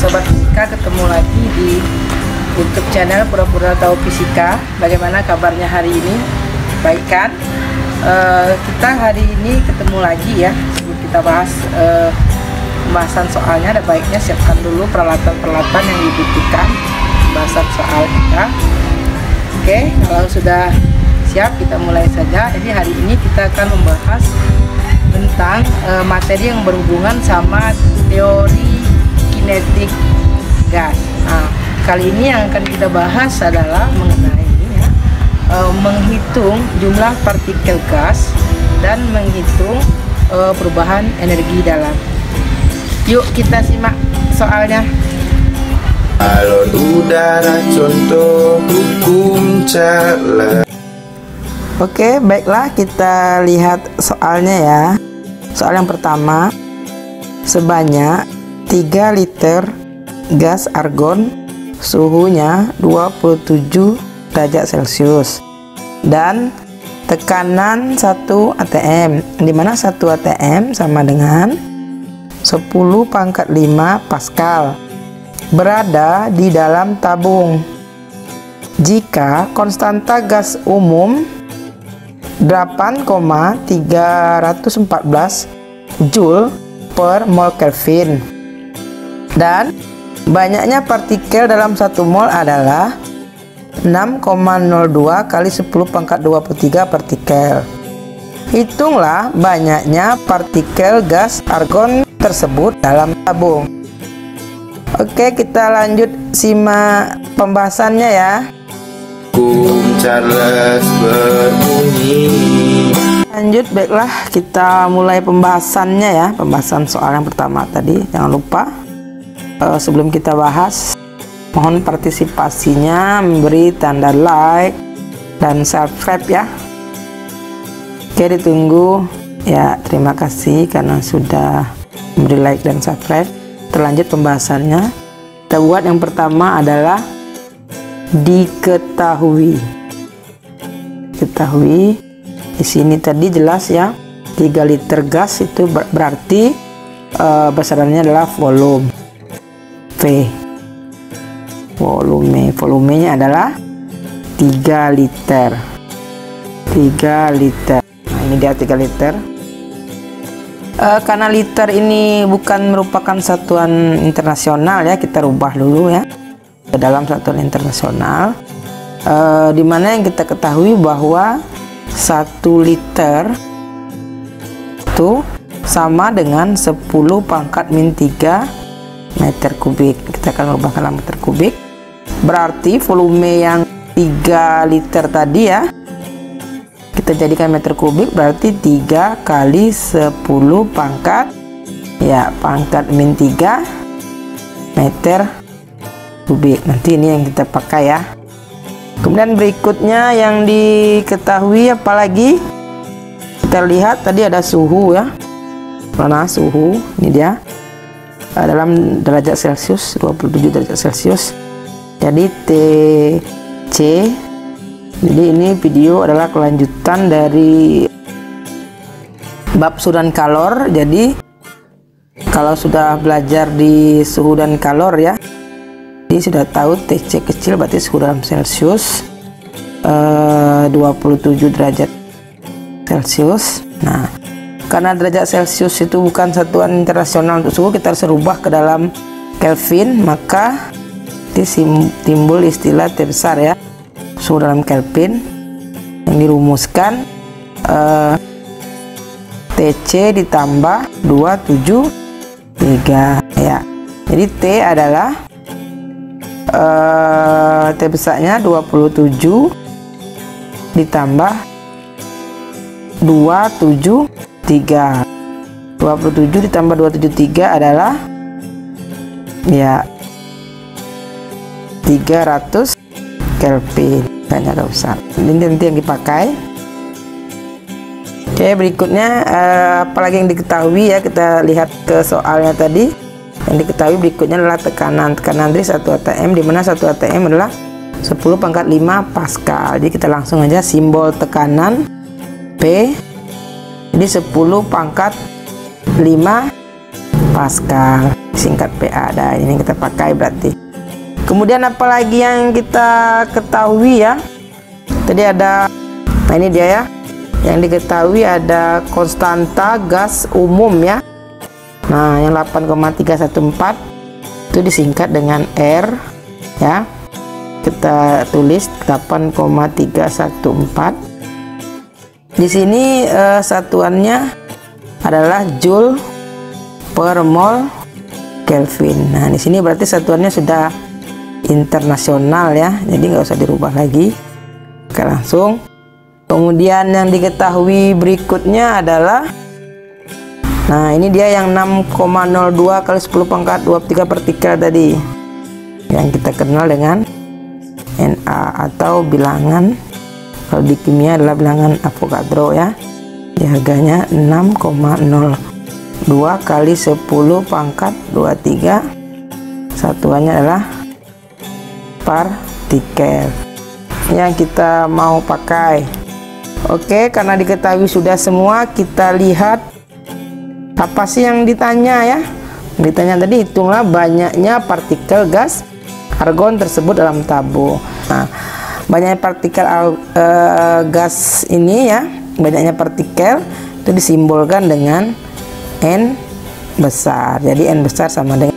Sobat Fisika, ketemu lagi di YouTube channel Pura-Pura Tahu Fisika. Bagaimana kabarnya hari ini? Baik kan? Kita hari ini ketemu lagi ya. Sebelum kita bahas pembahasan soalnya, ada baiknya siapkan dulu peralatan-peralatan yang dibutuhkan pembahasan soal kita. Oke, kalau sudah siap kita mulai saja. Jadi hari ini kita akan membahas tentang materi yang berhubungan sama teori kinetik gas. Nah, kali ini yang akan kita bahas adalah mengenai menghitung jumlah partikel gas dan menghitung perubahan energi dalam. Yuk kita simak soalnya. Balon udara contoh hukum Charles. Oke, baiklah kita lihat soalnya ya. Soal yang pertama, sebanyak 3 liter gas argon, suhunya 27 derajat Celcius dan tekanan 1 atm, dimana 1 atm sama dengan 10⁵ Pascal, berada di dalam tabung. Jika konstanta gas umum 8,314 Joule per mol Kelvin dan banyaknya partikel dalam 1 mol adalah 6,02 kali 10⁻23 partikel. Hitunglah banyaknya partikel gas argon tersebut dalam tabung. Oke, kita lanjut simak pembahasannya ya. Hukum Charles berbunyi. Lanjut, baiklah kita mulai pembahasannya ya. Pembahasan soal yang pertama tadi, jangan lupa sebelum kita bahas, mohon partisipasinya, memberi tanda like dan subscribe ya. Oke, ditunggu ya. Terima kasih karena sudah memberi like dan subscribe. Terlanjut pembahasannya. Kita buat yang pertama adalah diketahui. Di sini tadi jelas ya, 3 liter gas itu berarti besarannya adalah volume V. Volumenya adalah 3 liter. Nah, ini dia 3 liter. Karena liter ini bukan merupakan satuan internasional ya, kita rubah dulu ya ke dalam satuan internasional, dimana yang kita ketahui bahwa 1 liter itu sama dengan 10⁻³ meter kubik. Kita akan ubah ke dalam meter kubik. Berarti volume yang 3 liter tadi ya, kita jadikan meter kubik, berarti 3 kali 10⁻³ meter kubik. Nanti ini yang kita pakai ya. Kemudian berikutnya yang diketahui apalagi, kita lihat tadi ada suhu ya. Mana suhu? Ini dia, dalam derajat Celcius, 27 derajat Celcius. Jadi TC. Jadi ini video adalah kelanjutan dari bab suhu dan kalor. Jadi kalau sudah belajar di suhu dan kalor ya, jadi sudah tahu TC kecil berarti suhu dalam Celcius, 27 derajat Celcius. Nah, karena derajat Celcius itu bukan satuan internasional untuk suhu, kita harus rubah ke dalam Kelvin, maka timbul istilah T besar ya, suhu dalam Kelvin, yang dirumuskan TC ditambah 273 ya. Jadi T adalah T besarnya 27 ditambah 273. 27 ditambah 273 adalah ya 300 Kelvin. Banyak agak besar. Ini nanti yang dipakai. Oke, berikutnya apalagi yang diketahui ya, kita lihat ke soalnya tadi. Yang diketahui berikutnya adalah tekanan dari 1 atm, dimana 1 atm adalah 10⁵ Pascal. Jadi kita langsung aja simbol tekanan P. Jadi 10⁵ 5 Pascal. singkat PA. Nah, ini kita pakai berarti. Kemudian apalagi yang kita ketahui ya, tadi ada, nah ini dia ya, yang diketahui ada konstanta gas umum ya. Nah, yang 8,314 itu disingkat dengan R ya. Kita tulis 8,314. Di sini satuannya adalah Joule per mol Kelvin. Nah, di sini berarti satuannya sudah internasional ya, jadi nggak usah dirubah lagi. Oke, langsung. Kemudian yang diketahui berikutnya adalah, nah ini dia yang 6,02 kali 10 pangkat 23 partikel tadi, yang kita kenal dengan Na atau bilangan, kalau di kimia adalah bilangan Avogadro ya. Di harganya 6,02 kali 10 pangkat 23, satuannya adalah partikel yang kita mau pakai. Oke, karena diketahui sudah semua, kita lihat apa sih yang ditanya ya. Ditanya tadi, hitunglah banyaknya partikel gas argon tersebut dalam tabung. Nah, banyaknya partikel gas ini ya, banyaknya partikel itu disimbolkan dengan N besar. Jadi N besar sama dengan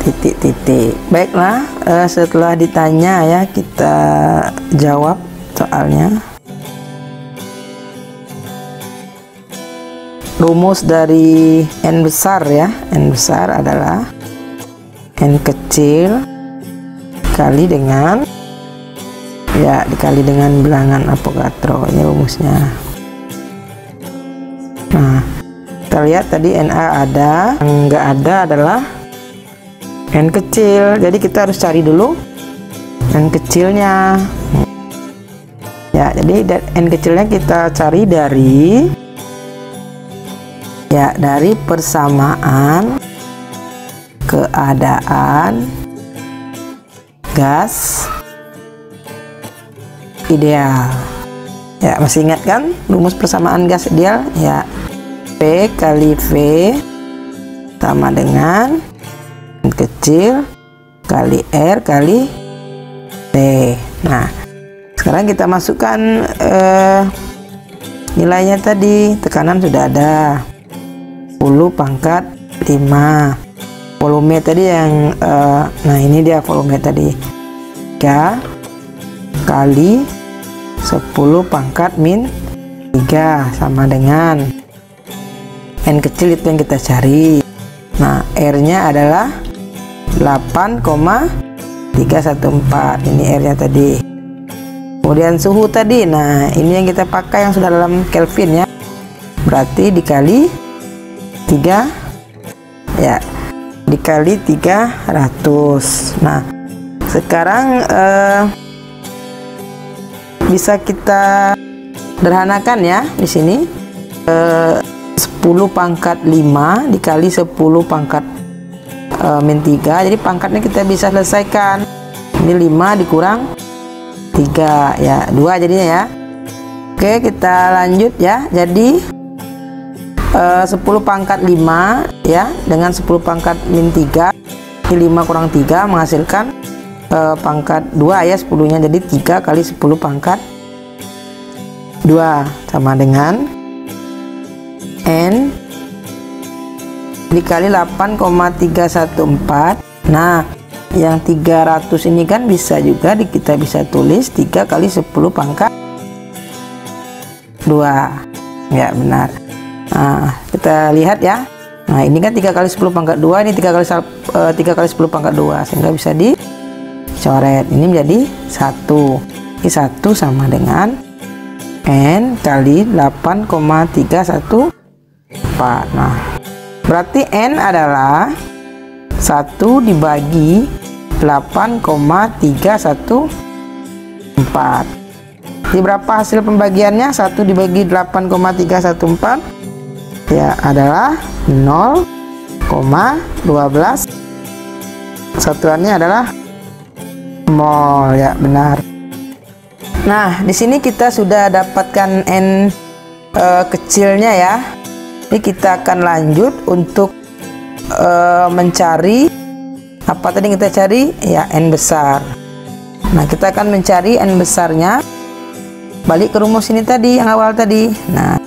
titik-titik. Baiklah, setelah ditanya ya, kita jawab soalnya. Rumus dari N besar ya, N besar adalah N kecil kali dengan, ya, dikali dengan bilangan Avogadro. Ini rumusnya. Nah, kita lihat tadi Na ada, yang nggak ada adalah N kecil, jadi kita harus cari dulu N kecilnya ya. Jadi N kecilnya kita cari dari, ya, dari persamaan keadaan gas ideal ya. Masih ingat kan rumus persamaan gas ideal ya? P kali V sama dengan N kecil kali R kali T. Nah, sekarang kita masukkan nilainya tadi. Tekanan sudah ada 10 pangkat 5. Volume tadi yang nah ini dia volume tadi, 3 kali 10 pangkat min 3 sama dengan N kecil, itu yang kita cari. Nah, R nya adalah 8,314. Ini R nya tadi. Kemudian suhu tadi, nah ini yang kita pakai yang sudah dalam Kelvin ya, berarti dikali 3 ya, dikali 300. Nah, sekarang bisa kita sederhanakan ya. Di sini 10 pangkat 5 dikali 10 pangkat min 3, jadi pangkatnya kita bisa selesaikan. Ini 5 dikurang 3 ya, 2 jadinya ya. Oke, kita lanjut ya. Jadi 10 pangkat 5 ya dengan 10 pangkat min 3, ini 5 kurang 3 menghasilkan pangkat 2 ya, 10 nya, jadi 3 kali 10 pangkat 2 sama dengan N dikali 8,314. Nah, yang 300 ini kan bisa juga kita bisa tulis 3 kali 10 pangkat 2 ya, benar. Nah, kita lihat ya. Nah, ini kan 3 kali 10 pangkat 2, ini 3 kali 10 pangkat 2, sehingga bisa dicoret. Ini menjadi 1. Ini 1 sama dengan N kali 8,314. Nah, berarti N adalah 1 dibagi 8,314. Jadi berapa hasil pembagiannya? 1 dibagi 8,314 ya adalah 0,12. Satuannya adalah mol ya, benar. Nah, di sini kita sudah dapatkan N kecilnya ya. Ini kita akan lanjut untuk mencari apa tadi kita cari ya, n besar. Nah, kita akan mencari n besarnya balik ke rumus ini tadi yang awal tadi. Nah,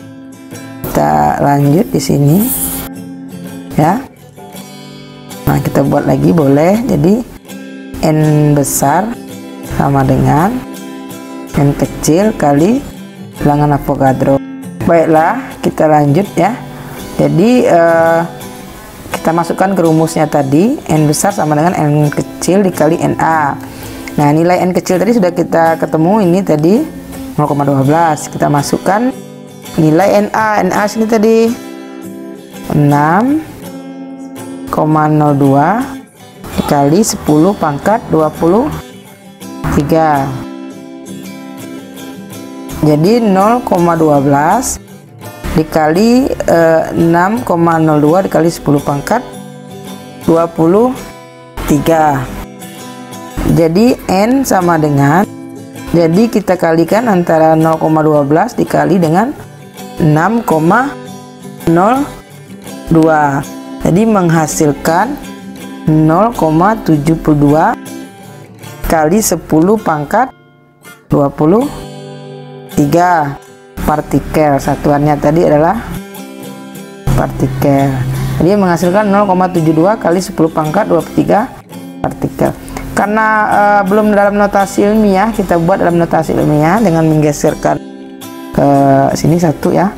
kita lanjut di sini ya. Nah, kita buat lagi boleh. Jadi n besar sama dengan n kecil kali bilangan Avogadro. Baiklah, kita lanjut ya. Jadi kita masukkan ke rumusnya tadi, n besar sama dengan n kecil dikali na. Nah, nilai n kecil tadi sudah kita ketemu, ini tadi 0,12. Kita masukkan nilai na sini tadi 6,02 dikali 10 pangkat 23. Jadi 0,12 dikali 6,02 dikali 10 pangkat 23. Jadi n sama dengan, jadi kita kalikan antara 0,12 dikali dengan 6,02. Jadi menghasilkan 0,72 kali 10 pangkat 23 partikel. Satuannya tadi adalah partikel. Jadi menghasilkan 0,72 kali 10 pangkat 23 partikel. Karena belum dalam notasi ilmiah, kita buat dalam notasi ilmiah dengan menggeserkan ke sini satu ya.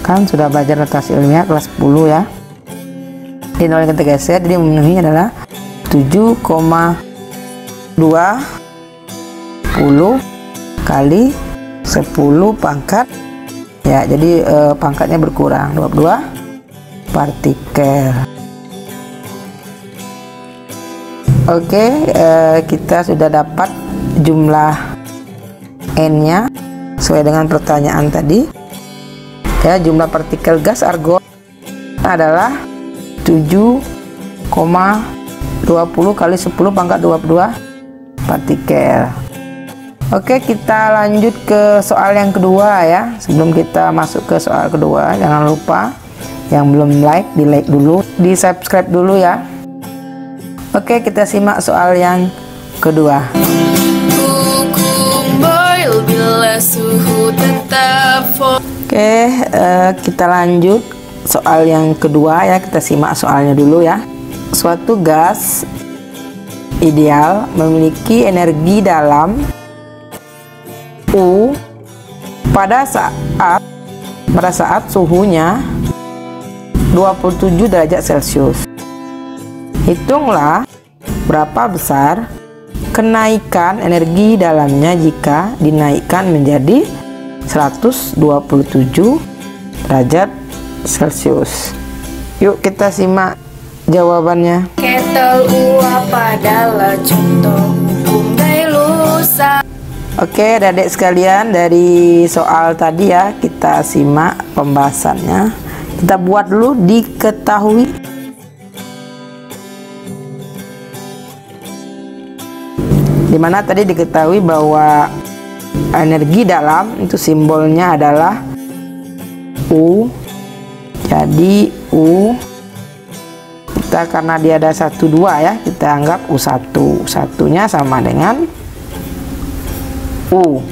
Kan sudah belajar notasi ilmiah kelas 10 ya. Di nol yang kita geser, jadi memenuhi adalah 7,20 kali 10 pangkat ya. Jadi pangkatnya berkurang 22 partikel. Oke, kita sudah dapat jumlah n-nya sesuai dengan pertanyaan tadi. Ya, jumlah partikel gas argon adalah 7,20 kali 10 pangkat 22 partikel. Oke, kita lanjut ke soal yang kedua ya. Sebelum kita masuk ke soal kedua, jangan lupa yang belum like, di like dulu, di subscribe dulu ya. Oke, kita simak soal yang kedua. Oke, kita lanjut soal yang kedua ya. Kita simak soalnya dulu ya. Suatu gas ideal memiliki energi dalam U pada saat suhunya 27 derajat Celcius. Hitunglah berapa besar kenaikan energi dalamnya jika dinaikkan menjadi 127 derajat Celcius. Yuk kita simak jawabannya. Kettle uap adalah contoh hukum Gay-Lussac. Oke, adik-adik sekalian, dari soal tadi ya, kita simak pembahasannya. Kita buat dulu diketahui. Dimana tadi diketahui bahwa energi dalam itu simbolnya adalah U. Jadi U, kita karena dia ada 1, 2 ya, kita anggap U1. Satunya sama dengan U.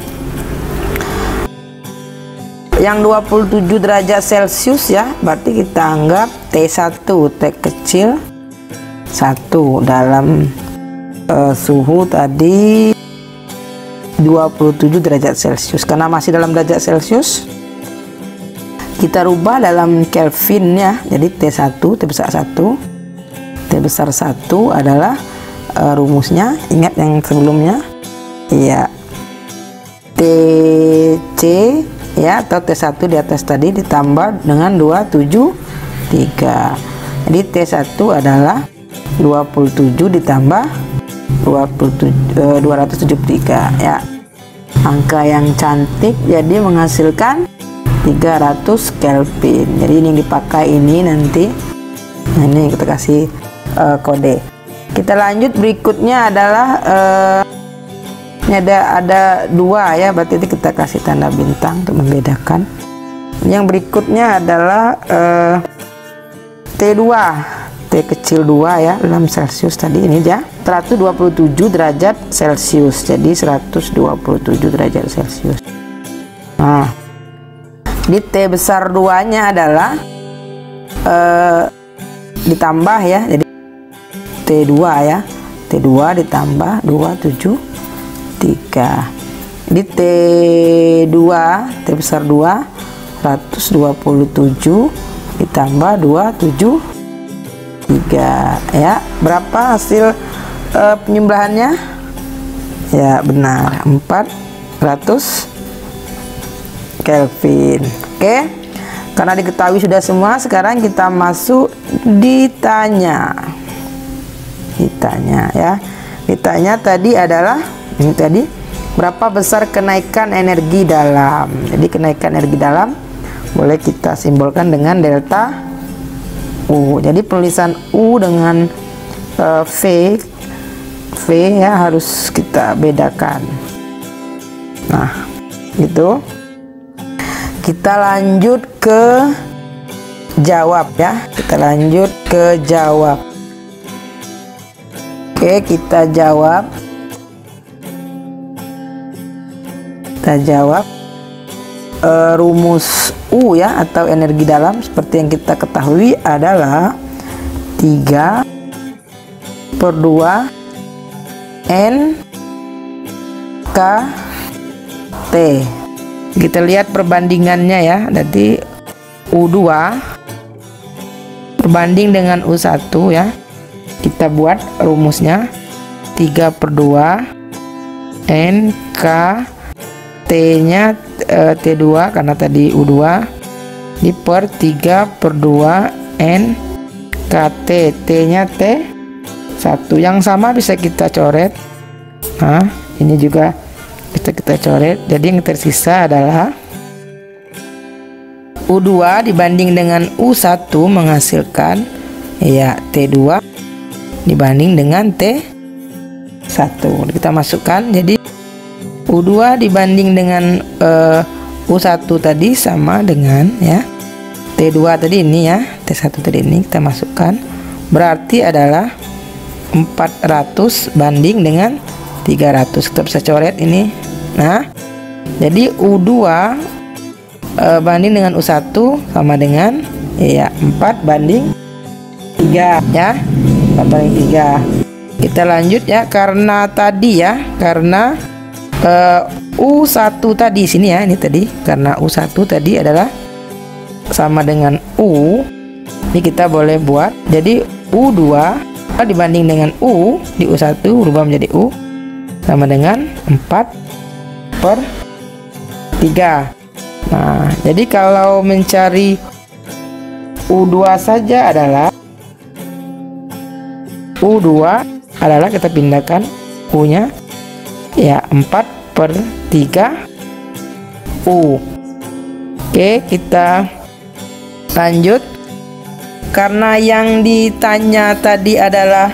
Yang 27 derajat Celcius ya, berarti kita anggap T1, T kecil 1 dalam suhu tadi 27 derajat Celcius. Karena masih dalam derajat Celcius, kita rubah dalam Kelvin ya. Jadi T1, T besar 1, T besar 1 adalah rumusnya, ingat yang sebelumnya ya, TC ya, atau T1 di atas tadi ditambah dengan 273. Jadi T1 adalah 27 ditambah 273 ya. Angka yang cantik, jadi menghasilkan 300 Kelvin. Jadi ini dipakai ini nanti. Nah, ini kita kasih kode. Kita lanjut, berikutnya adalah ini ada 2 ya, berarti kita kasih tanda bintang untuk membedakan. Yang berikutnya adalah T2. T kecil 2 ya, 6 Celcius tadi, ini ya 127 derajat Celcius, jadi 127 derajat Celcius. Nah, di T besar 2 nya adalah ditambah ya, jadi T2 ya, T2 ditambah 273. Di T2, T besar 2, 127 ditambah 273 ya. Berapa hasil penyembelahannya? Ya benar, 400 Kelvin. Oke, karena diketahui sudah semua, sekarang kita masuk ditanya ya. Ditanya tadi adalah ini tadi, berapa besar kenaikan energi dalam. Jadi kenaikan energi dalam boleh kita simbolkan dengan delta U. Jadi penulisan U dengan V ya harus kita bedakan. Nah, gitu. Kita lanjut ke jawab ya. Kita lanjut ke jawab. Oke, kita jawab. Kita jawab rumus U ya, atau energi dalam seperti yang kita ketahui adalah 3/2 N K T. Kita lihat perbandingannya ya. Jadi U2 berbanding dengan U1 ya. Kita buat rumusnya 3/2 N K T-nya T2 karena tadi U2 di per 3/2 N KT, T-nya T1 yang sama bisa kita coret. Nah, ini juga bisa kita coret. Jadi yang tersisa adalah U2 dibanding dengan U1 menghasilkan ya T2 dibanding dengan T1. Kita masukkan, jadi U2 dibanding dengan U1 tadi sama dengan ya T2 tadi ini ya, T1 tadi ini kita masukkan, berarti adalah 400 banding dengan 300. Kita bisa coret ini. Nah, jadi U2 banding dengan U1 sama dengan ya 4 banding 3 ya, 4 banding 3. Kita lanjut ya, karena tadi ya, karena U1 tadi sini ya, ini tadi karena U1 tadi adalah sama dengan U, ini kita boleh buat jadi U2 dibanding dengan U di U1 berubah menjadi U sama dengan 4/3. Nah, jadi kalau mencari U2 saja adalah kita pindahkan U-nya ya 4/3 U. Oke, kita lanjut. Karena yang ditanya tadi adalah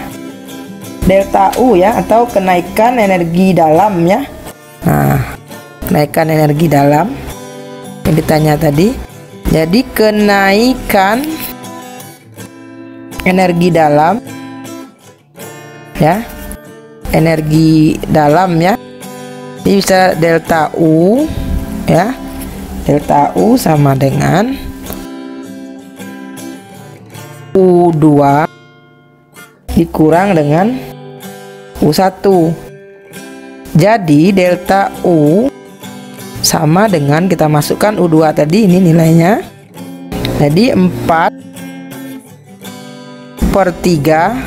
delta U ya, atau kenaikan energi dalam ya. Nah, kenaikan energi dalam yang ditanya tadi. Jadi kenaikan energi dalam ya, energi dalam ya, ini bisa delta U ya, delta U sama dengan U2 dikurang dengan U1. Jadi delta U sama dengan, kita masukkan U2 tadi, ini nilainya jadi 4/3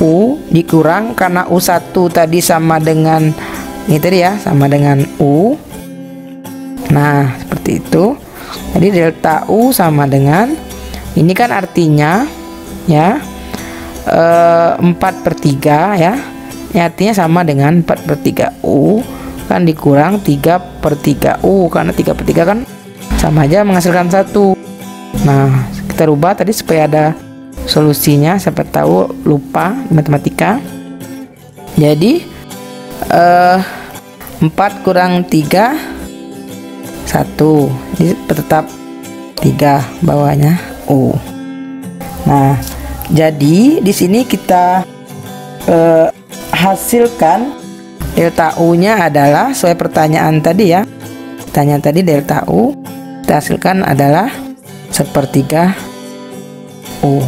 U dikurang, karena U1 tadi sama dengan ini tadi ya, sama dengan U. Nah, seperti itu. Jadi delta U sama dengan, ini kan artinya ya 4/3 ya. Ini artinya sama dengan 4/3 U kan dikurang 3/3 U, karena 3/3 kan sama aja menghasilkan 1. Nah, kita rubah tadi supaya ada solusinya, siapa tahu lupa matematika. Jadi 4 kurang 3 1, jadi tetap 3 bawahnya U. Nah, Jadi di sini kita hasilkan delta U-nya adalah sesuai pertanyaan tadi ya. Pertanyaan tadi delta U kita hasilkan adalah 1/3 U.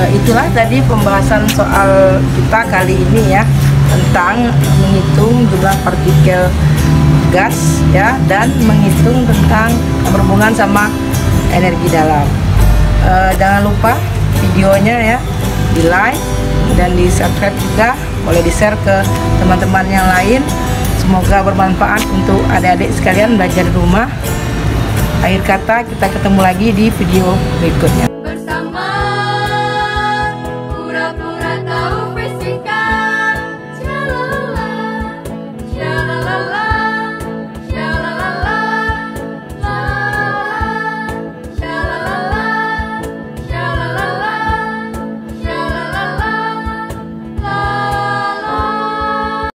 Itulah tadi pembahasan soal kita kali ini ya, tentang menghitung jumlah partikel gas ya, dan menghitung tentang berhubungan sama energi dalam. Jangan lupa videonya ya di like dan di subscribe juga, boleh di share ke teman-teman yang lain. Semoga bermanfaat untuk adik-adik sekalian belajar di rumah. Akhir kata, kita ketemu lagi di video berikutnya.